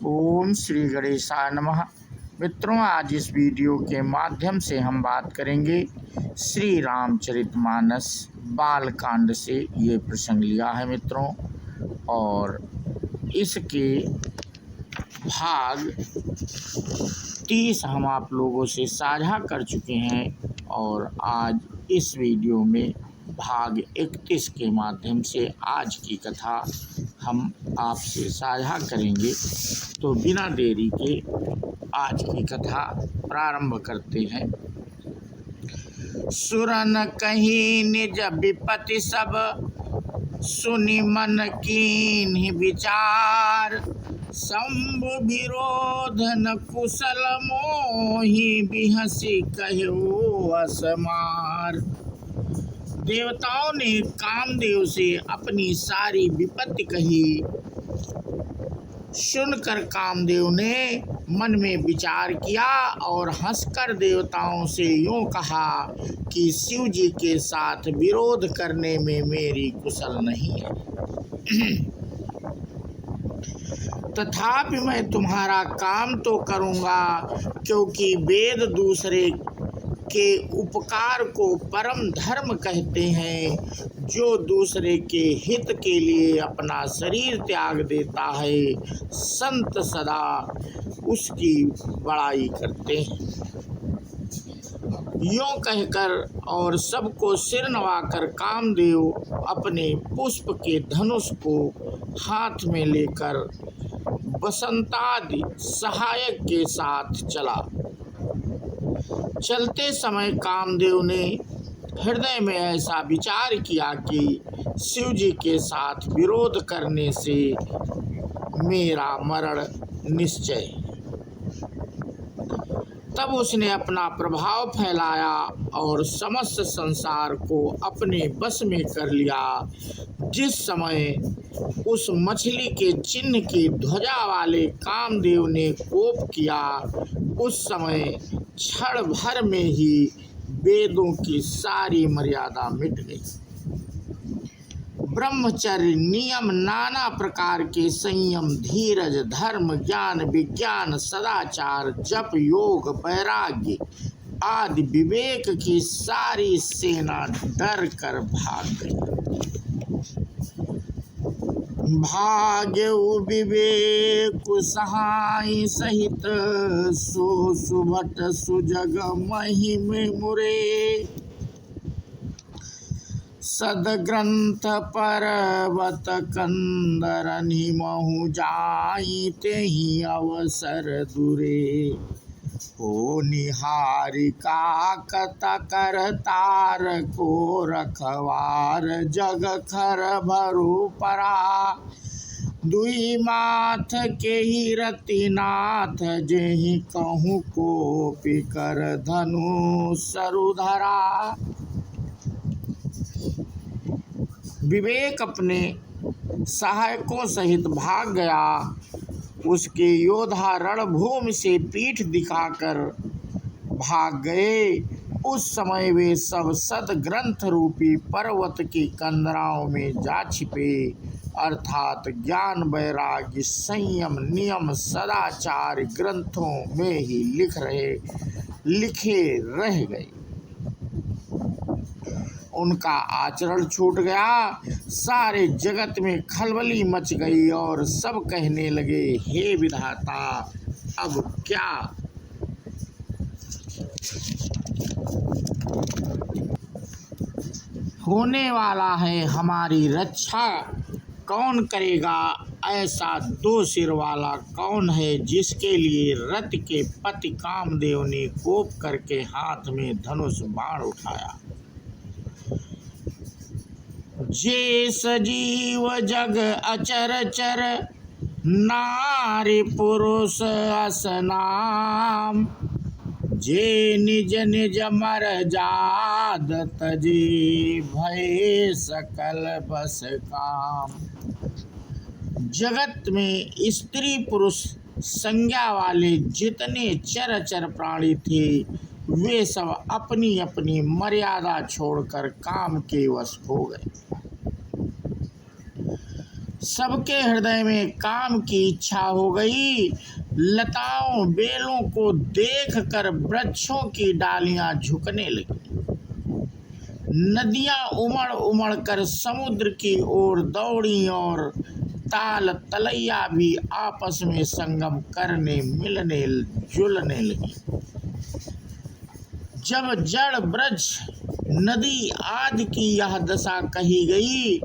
ओम श्री गणेशाय नमः। मित्रों, आज इस वीडियो के माध्यम से हम बात करेंगे श्री रामचरितमानस बालकांड से। ये प्रसंग लिया है मित्रों, और इसके भाग 30 हम आप लोगों से साझा कर चुके हैं, और आज इस वीडियो में भाग 31 के माध्यम से आज की कथा हम आपसे साझा करेंगे। तो बिना देरी के आज की कथा प्रारंभ करते हैं। सुरन कहीं निज विपत्ति सब, सुनि मन कीन्हि विचार। शंभु विरोध न कुशल मोहि, बिहसि कहु असमार। देवताओं ने कामदेव से अपनी सारी विपत्ति कही। सुनकर कामदेव ने मन में विचार किया और हंसकर देवताओं से यूं कहा कि शिव जी के साथ विरोध करने में मेरी कुशल नहीं है। तथापि मैं तुम्हारा काम तो करूँगा, क्योंकि वेद दूसरे के उपकार को परम धर्म कहते हैं। जो दूसरे के हित के लिए अपना शरीर त्याग देता है, संत सदा उसकी बड़ाई करते हैं। यों कहकर और सबको सिर नवाकर कामदेव अपने पुष्प के धनुष को हाथ में लेकर बसंतादि सहायक के साथ चला। चलते समय कामदेव ने हृदय में ऐसा विचार किया कि शिव जी के साथ विरोध करने से मेरा मरण निश्चय। तब उसने अपना प्रभाव फैलाया और समस्त संसार को अपने बस में कर लिया। जिस समय उस मछली के चिन्ह की ध्वजा वाले कामदेव ने कोप किया, उस समय क्षण भर में ही वेदों की सारी मर्यादा मिट गई। ब्रह्मचर्य, नियम, नाना प्रकार के संयम, धीरज, धर्म, ज्ञान, विज्ञान, सदाचार, जप, योग, वैराग्य आदि विवेक की सारी सेना डर कर भाग गई। भाग्यउ विवेक सहाय सहित, सो सुभट सुजग महिम मुरे। सदग्रंथ पर्वत कंदर निमहु जाई, तेहि अवसर दुरे। हो निहारिका कत कर तार को, रखवार जग खर भरु परा। दुई माथ के ही रतिनाथ, जेहि कहूँ को पिकर धनु सरुधरा। विवेक अपने सहायकों सहित भाग गया। उसके योद्धा रणभूमि से पीठ दिखाकर भाग गए। उस समय वे सब सदग्रंथ रूपी पर्वत की कंदराओं में जा छिपे, अर्थात ज्ञान, वैराग्य, संयम, नियम, सदाचार ग्रंथों में ही लिखे रह गए। उनका आचरण छूट गया। सारे जगत में खलबली मच गई और सब कहने लगे, हे विधाता, अब क्या होने वाला है? हमारी रक्षा कौन करेगा? ऐसा दो सिर वाला कौन है जिसके लिए रथ के पति कामदेव ने कोप करके हाथ में धनुष बाण उठाया। जे सजीव जग अचर चर, नारी पुरुष असनाम। जे निज निज मर जाद, तजे भय सकल बस काम। जगत में स्त्री पुरुष संज्ञा वाले जितने चर प्राणी थे, वे सब अपनी अपनी मर्यादा छोड़कर काम के वश हो गए। सबके हृदय में काम की इच्छा हो गई। लताओं बेलों को देखकर वृक्षों की डालियां झुकने लगी। नदियां उमड़ उमड़ कर समुद्र की ओर दौड़ी और ताल तलैया भी आपस में संगम करने मिलने जुलने लगी। जब जड़ वृक्ष नदी आदि की यह दशा कही गई,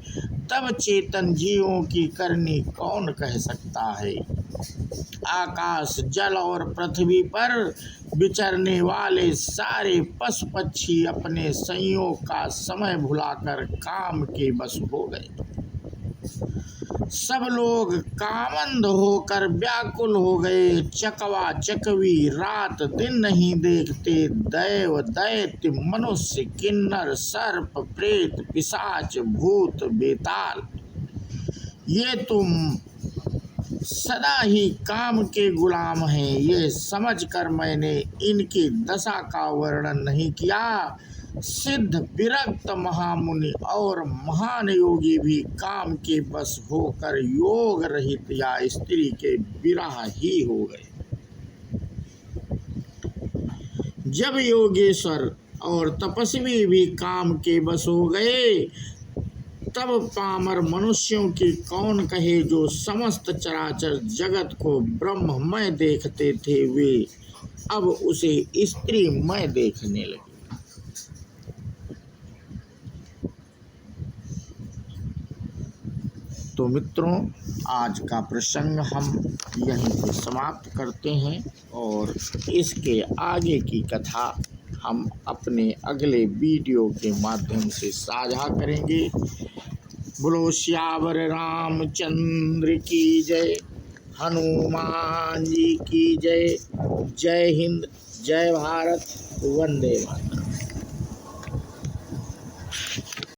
तब चेतन जीवों की करनी कौन कह सकता है। आकाश जल और पृथ्वी पर विचरने वाले सारे पशु पक्षी अपने संयोग का समय भुलाकर काम के बस हो गए। सब लोग कामंद होकर व्याकुल हो गए। चकवा चकवी रात दिन नहीं देखते। दैव दैत्य मनुष्य किन्नर सर्प प्रेत पिशाच भूत बेताल, ये तुम सदा ही काम के गुलाम हैं। ये समझकर मैंने इनकी दशा का वर्णन नहीं किया। सिद्ध विरक्त महामुनि और महान योगी भी काम के बस होकर योग रहित या स्त्री के विरह ही हो गए। जब योगेश्वर और तपस्वी भी काम के बस हो गए, तब पामर मनुष्यों की कौन कहे, जो समस्त चराचर जगत को ब्रह्ममय देखते थे, वे अब उसे स्त्रीमय देखने लगे। तो मित्रों, आज का प्रसंग हम यहीं पे समाप्त करते हैं और इसके आगे की कथा हम अपने अगले वीडियो के माध्यम से साझा करेंगे। बोलो श्यावर रामचंद्र की जय, हनुमान जी की जय। जय हिंद, जय भारत, वंदे मातरम।